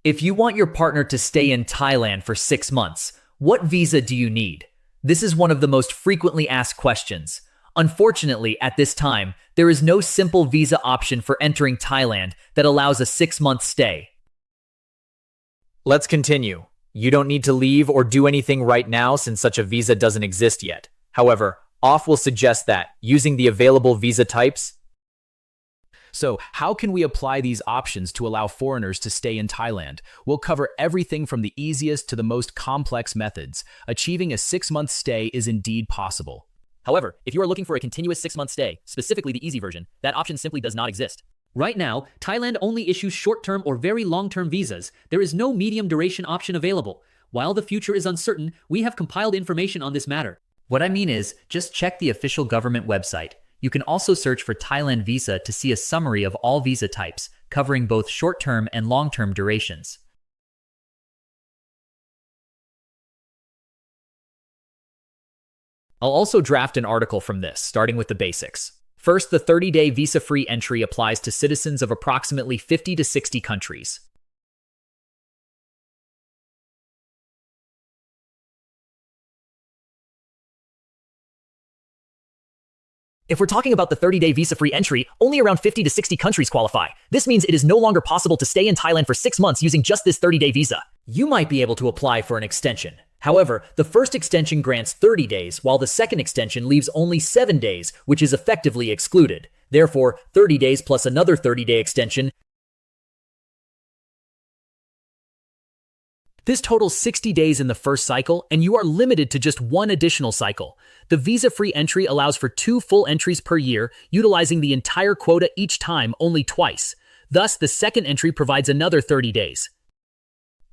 If you want your partner to stay in Thailand for 6 months, what visa do you need? This is one of the most frequently asked questions. Unfortunately, at this time, there is no simple visa option for entering Thailand that allows a 6-month stay. Let's continue. You don't need to leave or do anything right now since such a visa doesn't exist yet. However, OFF will suggest that, using the available visa types. So, how can we apply these options to allow foreigners to stay in Thailand? We'll cover everything from the easiest to the most complex methods. Achieving a 6-month stay is indeed possible. However, if you are looking for a continuous 6-month stay, specifically the easy version, that option simply does not exist. Right now, Thailand only issues short-term or very long-term visas. There is no medium duration option available. While the future is uncertain, we have compiled information on this matter. What I mean is, just check the official government website. You can also search for Thailand visa to see a summary of all visa types, covering both short-term and long-term durations. I'll also draft an article from this, starting with the basics. First, the 30-day visa-free entry applies to citizens of approximately 50 to 60 countries. If we're talking about the 30-day visa-free entry, only around 50 to 60 countries qualify. This means it is no longer possible to stay in Thailand for 6 months using just this 30-day visa. You might be able to apply for an extension. However, the first extension grants 30 days, while the second extension leaves only 7 days, which is effectively excluded. Therefore, 30 days plus another 30-day extension. This totals 60 days in the first cycle, and you are limited to just one additional cycle. The visa-free entry allows for 2 full entries per year, utilizing the entire quota each time only twice. Thus, the second entry provides another 30 days.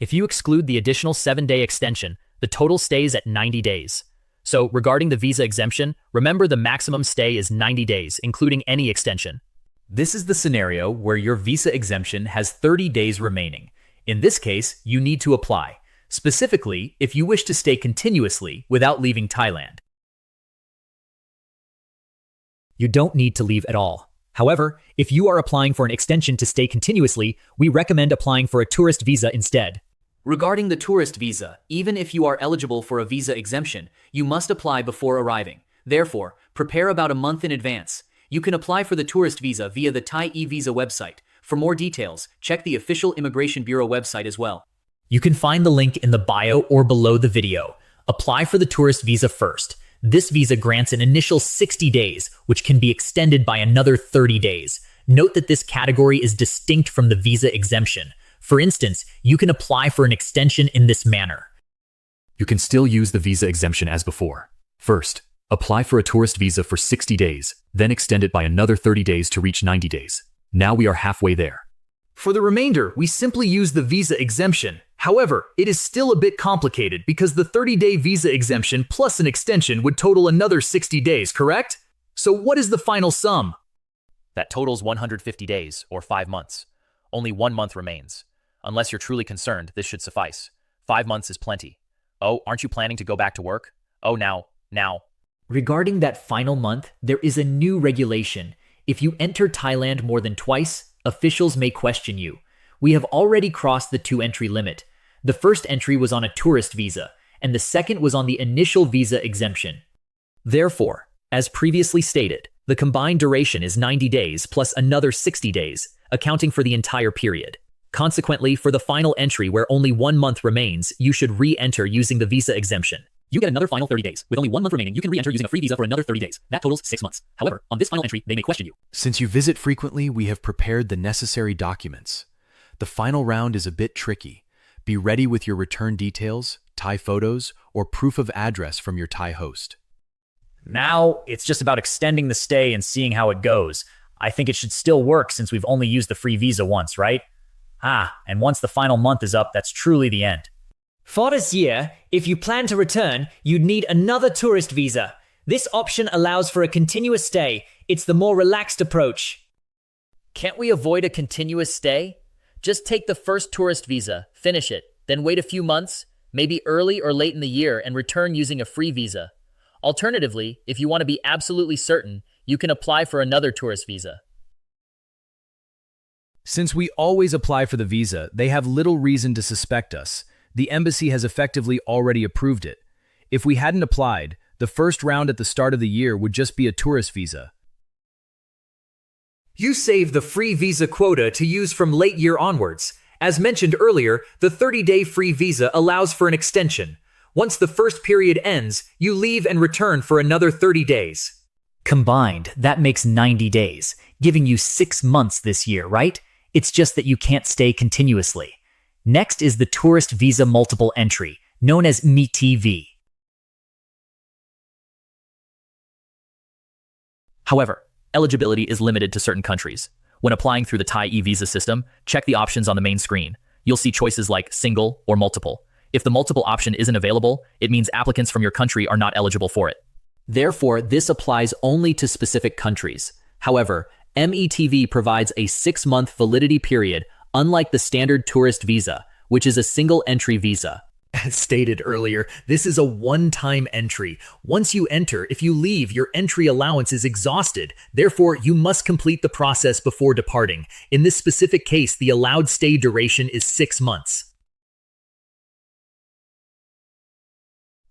If you exclude the additional 7-day extension, the total stays at 90 days. So, regarding the visa exemption, remember the maximum stay is 90 days, including any extension. This is the scenario where your visa exemption has 30 days remaining. In this case, you need to apply, specifically if you wish to stay continuously without leaving Thailand. You don't need to leave at all. However, if you are applying for an extension to stay continuously, we recommend applying for a tourist visa instead. Regarding the tourist visa, even if you are eligible for a visa exemption, you must apply before arriving. Therefore, prepare about a month in advance. You can apply for the tourist visa via the Thai e-visa website. For more details, check the official Immigration Bureau website as well. You can find the link in the bio or below the video. Apply for the tourist visa first. This visa grants an initial 60 days, which can be extended by another 30 days. Note that this category is distinct from the visa exemption. For instance, you can apply for an extension in this manner. You can still use the visa exemption as before. First, apply for a tourist visa for 60 days, then extend it by another 30 days to reach 90 days. Now we are halfway there. For the remainder, we simply use the visa exemption. However, it is still a bit complicated because the 30-day visa exemption plus an extension would total another 60 days, correct? So what is the final sum? That totals 150 days, or 5 months. Only 1 month remains. Unless you're truly concerned, this should suffice. 5 months is plenty. Oh, aren't you planning to go back to work? Oh, now. Regarding that final month, there is a new regulation. If you enter Thailand more than twice, officials may question you. We have already crossed the 2-entry limit. The first entry was on a tourist visa, and the second was on the initial visa exemption. Therefore, as previously stated, the combined duration is 90 days plus another 60 days, accounting for the entire period. Consequently, for the final entry where only 1 month remains, you should re-enter using the visa exemption. You get another final 30 days. With only 1 month remaining, you can re-enter using a free visa for another 30 days. That totals 6 months. However, on this final entry, they may question you. Since you visit frequently, we have prepared the necessary documents. The final round is a bit tricky. Be ready with your return details, Thai photos, or proof of address from your Thai host. Now, it's just about extending the stay and seeing how it goes. I think it should still work since we've only used the free visa once, right? And once the final month is up, that's truly the end. For this year, if you plan to return, you'd need another tourist visa. This option allows for a continuous stay. It's the more relaxed approach. Can't we avoid a continuous stay? Just take the first tourist visa, finish it, then wait a few months, maybe early or late in the year, and return using a free visa. Alternatively, if you want to be absolutely certain, you can apply for another tourist visa. Since we always apply for the visa, they have little reason to suspect us. The embassy has effectively already approved it. If we hadn't applied, the first round at the start of the year would just be a tourist visa. You save the free visa quota to use from late year onwards. As mentioned earlier, the 30-day free visa allows for an extension. Once the first period ends, you leave and return for another 30 days. Combined, that makes 90 days, giving you 6 months this year, right? It's just that you can't stay continuously. Next is the Tourist Visa Multiple Entry, known as METV. However, eligibility is limited to certain countries. When applying through the Thai e-visa system, check the options on the main screen. You'll see choices like single or multiple. If the multiple option isn't available, it means applicants from your country are not eligible for it. Therefore, this applies only to specific countries. However, METV provides a 6-month validity period, unlike the standard tourist visa, which is a single-entry visa. As stated earlier, this is a one-time entry. Once you enter, if you leave, your entry allowance is exhausted. Therefore, you must complete the process before departing. In this specific case, the allowed stay duration is 6 months.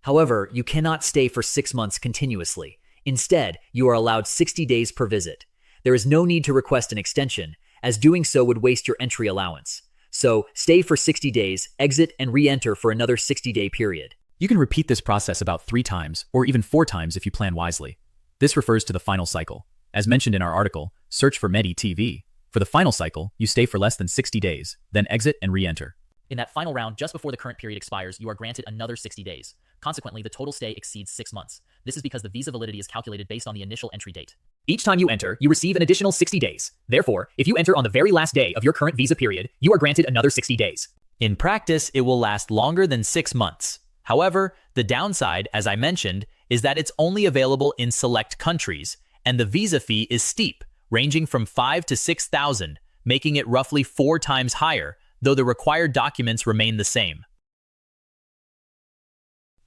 However, you cannot stay for 6 months continuously. Instead, you are allowed 60 days per visit. There is no need to request an extension, as doing so would waste your entry allowance. So, stay for 60 days, exit, and re-enter for another 60-day period. You can repeat this process about 3 times, or even 4 times if you plan wisely. This refers to the final cycle. As mentioned in our article, search for METV. For the final cycle, you stay for less than 60 days, then exit and re-enter. In that final round, just before the current period expires, you are granted another 60 days. Consequently, the total stay exceeds 6 months. This is because the visa validity is calculated based on the initial entry date. Each time you enter, you receive an additional 60 days. Therefore, if you enter on the very last day of your current visa period, you are granted another 60 days. In practice, it will last longer than 6 months. However, the downside, as I mentioned, is that it's only available in select countries, and the visa fee is steep, ranging from 5,000 to 6,000, making it roughly 4 times higher, though the required documents remain the same.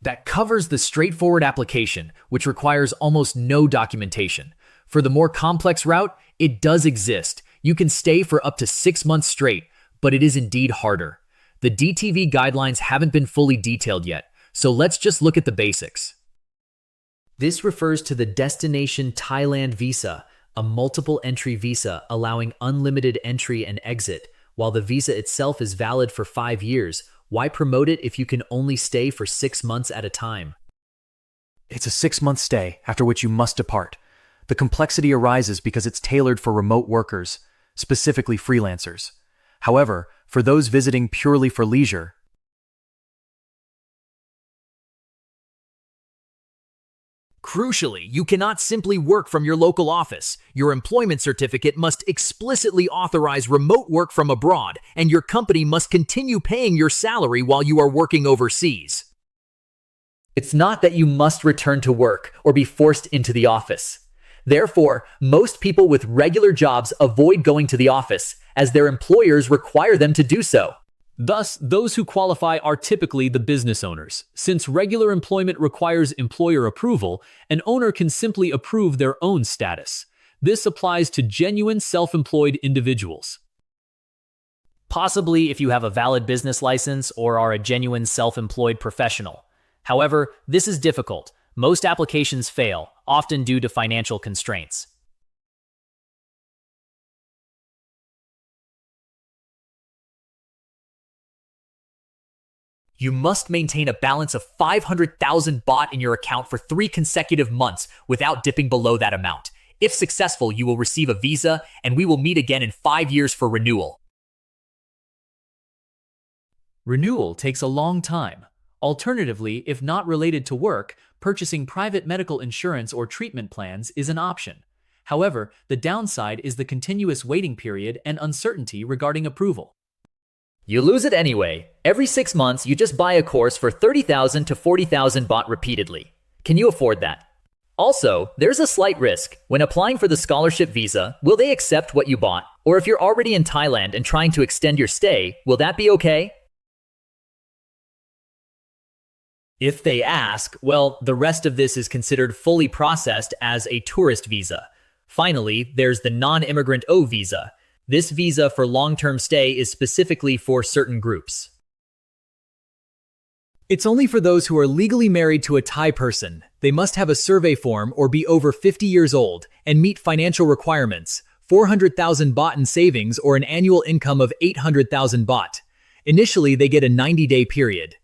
That covers the straightforward application, which requires almost no documentation. For the more complex route, it does exist. You can stay for up to 6 months straight, but it is indeed harder. The DTV guidelines haven't been fully detailed yet, so let's just look at the basics. This refers to the Destination Thailand Visa, a multiple entry visa allowing unlimited entry and exit. While the visa itself is valid for 5 years, why promote it if you can only stay for 6 months at a time? It's a 6-month stay, after which you must depart. The complexity arises because it's tailored for remote workers, specifically freelancers. However, for those visiting purely for leisure, crucially, you cannot simply work from your local office. Your employment certificate must explicitly authorize remote work from abroad, and your company must continue paying your salary while you are working overseas. It's not that you must return to work or be forced into the office. Therefore, most people with regular jobs avoid going to the office, as their employers require them to do so. Thus, those who qualify are typically the business owners. Since regular employment requires employer approval, an owner can simply approve their own status. This applies to genuine self-employed individuals. Possibly if you have a valid business license or are a genuine self-employed professional. However, this is difficult. Most applications fail, often due to financial constraints. You must maintain a balance of 500,000 baht in your account for 3 consecutive months without dipping below that amount. If successful, you will receive a visa, and we will meet again in 5 years for renewal. Renewal takes a long time. Alternatively, if not related to work, purchasing private medical insurance or treatment plans is an option. However, the downside is the continuous waiting period and uncertainty regarding approval. You lose it anyway. Every 6 months, you just buy a course for 30,000 to 40,000 baht repeatedly. Can you afford that? Also, there's a slight risk. When applying for the scholarship visa, will they accept what you bought? Or if you're already in Thailand and trying to extend your stay, will that be okay? If they ask, well, the rest of this is considered fully processed as a tourist visa. Finally, there's the non-immigrant O visa. This visa for long-term stay is specifically for certain groups. It's only for those who are legally married to a Thai person. They must have a survey form or be over 50 years old and meet financial requirements, 400,000 baht in savings or an annual income of 800,000 baht. Initially, they get a 90-day period.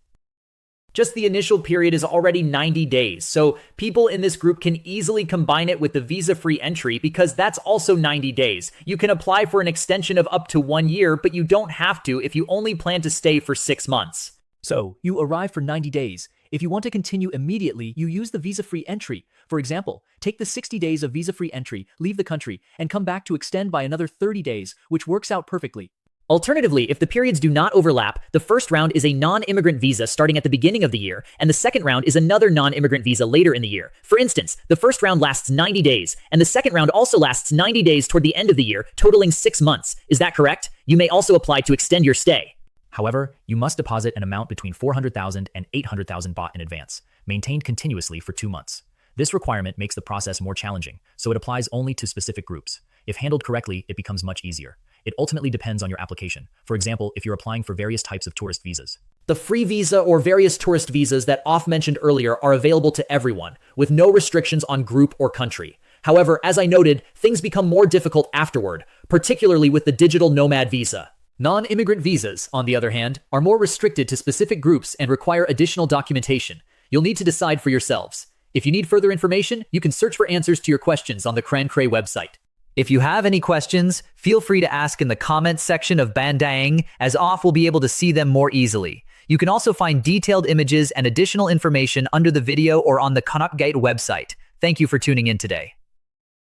Just the initial period is already 90 days, so people in this group can easily combine it with the visa-free entry because that's also 90 days. You can apply for an extension of up to 1 year, but you don't have to if you only plan to stay for 6 months. So, you arrive for 90 days. If you want to continue immediately, you use the visa-free entry. For example, take the 60 days of visa-free entry, leave the country, and come back to extend by another 30 days, which works out perfectly. Alternatively, if the periods do not overlap, the first round is a non-immigrant visa starting at the beginning of the year, and the second round is another non-immigrant visa later in the year. For instance, the first round lasts 90 days, and the second round also lasts 90 days toward the end of the year, totaling 6 months. Is that correct? You may also apply to extend your stay. However, you must deposit an amount between 400,000 and 800,000 baht in advance, maintained continuously for 2 months. This requirement makes the process more challenging, so it applies only to specific groups. If handled correctly, it becomes much easier. It ultimately depends on your application. For example, if you're applying for various types of tourist visas. The free visa or various tourist visas that Off mentioned earlier are available to everyone, with no restrictions on group or country. However, as I noted, things become more difficult afterward, particularly with the digital nomad visa. Non-immigrant visas, on the other hand, are more restricted to specific groups and require additional documentation. You'll need to decide for yourselves. If you need further information, you can search for answers to your questions on the Cray website. If you have any questions, feel free to ask in the comments section of Bandang, as Off will be able to see them more easily. You can also find detailed images and additional information under the video or on the Connaught Gate website. Thank you for tuning in today.